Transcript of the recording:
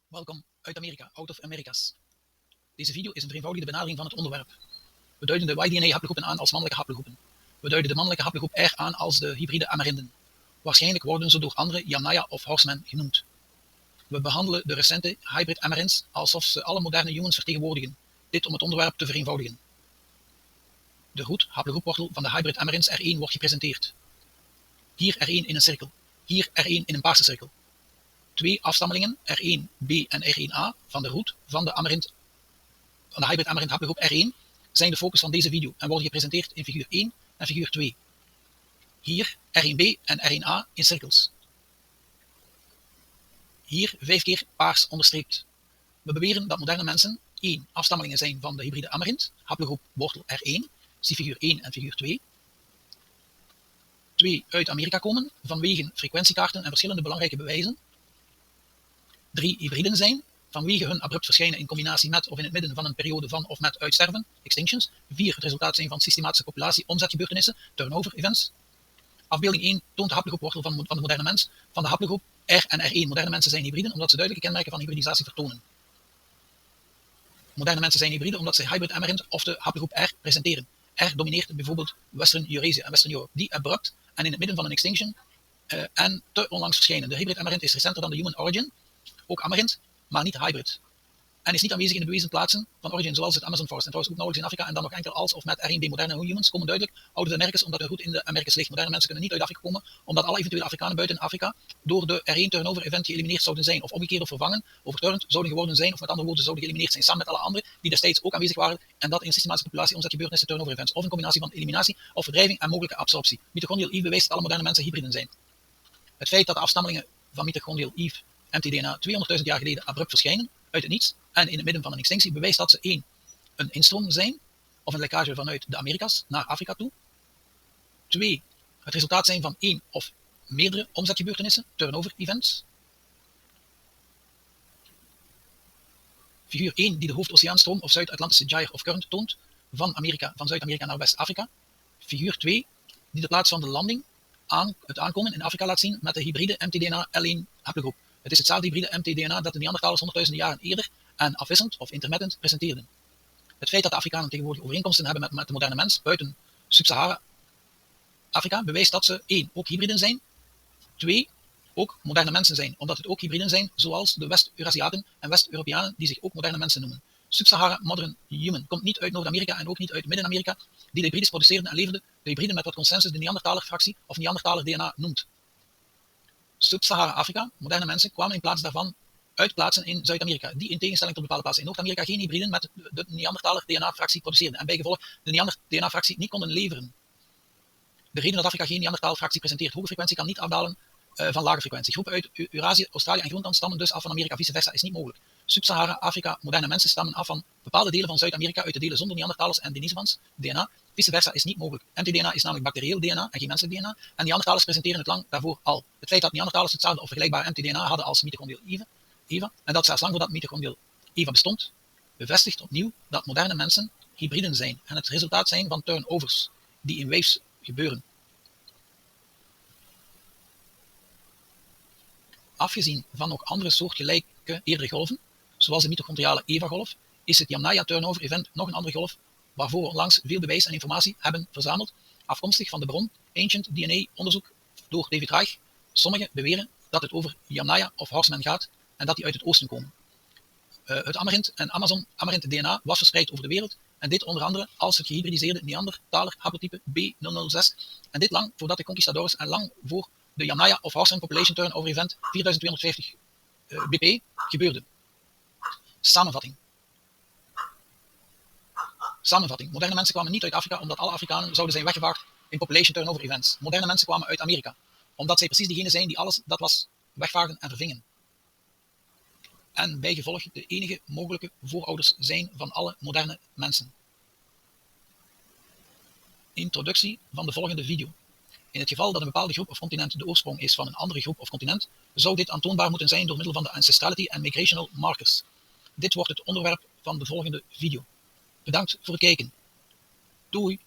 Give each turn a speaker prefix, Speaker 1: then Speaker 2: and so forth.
Speaker 1: Welkom uit Amerika, out of Americas. Deze video is een vereenvoudigde benadering van het onderwerp. We duiden de Y-DNA-haplogroepen aan als mannelijke haplogroepen. We duiden de mannelijke haplogroep R aan als de hybride Amerinden. Waarschijnlijk worden ze door anderen Yamnaya of Horseman genoemd. We behandelen de recente hybrid Amerins alsof ze alle moderne humans vertegenwoordigen, dit om het onderwerp te vereenvoudigen. De root haplogroepwortel van de hybrid Amerins R1 wordt gepresenteerd. Hier R1 in een cirkel, hier R1 in een paarse cirkel. Twee afstammelingen, R1b en R1a, van de root van de hybrid Amerind haplogroep R1 zijn de focus van deze video en worden gepresenteerd in figuur 1 en figuur 2. Hier R1b en R1a in cirkels. Hier 5 keer paars onderstreept. We beweren dat moderne mensen 1 afstammelingen zijn van de hybride Amerind, haplogroep wortel R1, zie figuur 1 en figuur 2. 2 uit Amerika komen vanwege frequentiekaarten en verschillende belangrijke bewijzen. 3 hybriden zijn vanwege hun abrupt verschijnen in combinatie met of in het midden van een periode van of met uitsterven, extinctions. 4 het resultaat zijn van systematische populatie, omzetgebeurtenissen, turnover events. Afbeelding 1 toont de haplogroepwortel van de moderne mens van de haplogroep R en R1. Moderne mensen zijn hybriden omdat ze duidelijke kenmerken van hybridisatie vertonen. Moderne mensen zijn hybriden omdat ze hybrid Amerind of de haplogroep R presenteren. R domineert bijvoorbeeld Western Eurasia en Western Europe, die abrupt en in het midden van een extinction en te onlangs verschijnen. De hybrid Amerind is recenter dan de human origin, ook Amerind, maar niet hybrid. En is niet aanwezig in de bewezen plaatsen van origin, zoals het Amazon Forest en trouwens ook nauwelijks in Afrika en dan nog enkel als of met R1b. Moderne humans komen duidelijk out of the Americas omdat hun route in de Americas ligt. Moderne mensen kunnen niet uit Afrika komen omdat alle eventuele Afrikanen buiten Afrika door de R1 turnover event geëlimineerd zouden zijn of omgekeerd of vervangen, overturned zouden geworden zijn of met andere woorden zouden geëlimineerd zijn samen met alle anderen die destijds ook aanwezig waren en dat in systematische populatie omzetgebeurtenissen turnover events of een combinatie van eliminatie of verdrijving en mogelijke absorptie. Mitochondrial Eve bewijst dat alle moderne mensen hybriden zijn. Het feit dat de afstammelingen van mitochondrial Eve mtDNA 200.000 jaar geleden abrupt verschijnen uit het niets en in het midden van een extinctie bewijst dat ze 1. een instroom zijn of een lekkage vanuit de Amerika's naar Afrika toe. 2. het resultaat zijn van 1 of meerdere omzetgebeurtenissen, turnover events. Figuur 1 die de hoofdoceaanstroom of Zuid-Atlantische gyre of current toont van Zuid-Amerika naar West-Afrika. Figuur 2 die de plaats van de landing het aankomen in Afrika laat zien met de hybride mtDNA L1 haplogroep. Het is hetzelfde hybride mtDNA dat de Neandertalers 100.000 jaren eerder en afwisselend of intermittent presenteerden. Het feit dat de Afrikanen tegenwoordig overeenkomsten hebben met de moderne mens buiten Sub-Sahara Afrika bewijst dat ze 1. ook hybriden zijn, 2. ook moderne mensen zijn, omdat het ook hybriden zijn zoals de West-Eurasiaten en West-Europeanen die zich ook moderne mensen noemen. Sub-Sahara Modern Human komt niet uit Noord-Amerika en ook niet uit Midden-Amerika, die de hybrides produceerden en leverden de hybriden met wat consensus de Neandertaler-fractie of Neandertaler-DNA noemt. Sub-Sahara Afrika, moderne mensen, kwamen in plaats daarvan uit plaatsen in Zuid-Amerika, die in tegenstelling tot bepaalde plaatsen in Noord-Amerika geen hybriden met de Neandertaler-DNA-fractie produceerden en bijgevolg de Neander-DNA-fractie niet konden leveren. De reden dat Afrika geen Neandertaler-fractie presenteert, hoge frequentie kan niet afdalen van lage frequentie. Groepen uit Eurasië, Australië en Groenland stammen dus af van Amerika, vice versa is niet mogelijk. Sub-Sahara Afrika, moderne mensen stammen af van bepaalde delen van Zuid-Amerika uit de delen zonder Neandertalers en Denisovans DNA. Vice versa is niet mogelijk. mtDNA is namelijk bacterieel DNA en geen menselijk DNA en Neandertalers presenteren het lang daarvoor al. Het feit dat Neandertalers hetzelfde of vergelijkbaar mtDNA hadden als mitochondrial Eva en dat zelfs lang voordat mitochondrial Eva bestond, bevestigt opnieuw dat moderne mensen hybriden zijn en het resultaat zijn van turnovers die in waves gebeuren. Afgezien van nog andere soortgelijke eerdere golven, zoals de mitochondriale Eva-golf, is het Yamnaya turnover event nog een andere golf waarvoor we onlangs veel bewijs en informatie hebben verzameld, afkomstig van de bron Ancient DNA onderzoek door David Reich. Sommigen beweren dat het over Yamnaya of Horseman gaat en dat die uit het oosten komen. Het Amerind en Amazon Amerind DNA was verspreid over de wereld en dit onder andere als het gehybridiseerde Neandertaler haplotype B006 en dit lang voordat de conquistadores en lang voor de Yamnaya of Horseman Population Turnover Event 4250 BP gebeurde. Samenvatting. Moderne mensen kwamen niet uit Afrika omdat alle Afrikanen zouden zijn weggevaagd in population turnover events. Moderne mensen kwamen uit Amerika omdat zij precies diegenen zijn die alles dat was wegvaagden en vervingen. En bijgevolg de enige mogelijke voorouders zijn van alle moderne mensen. Introductie van de volgende video. In het geval dat een bepaalde groep of continent de oorsprong is van een andere groep of continent, zou dit aantoonbaar moeten zijn door middel van de ancestrality en migrational markers. Dit wordt het onderwerp van de volgende video. Bedankt voor het kijken. Doei!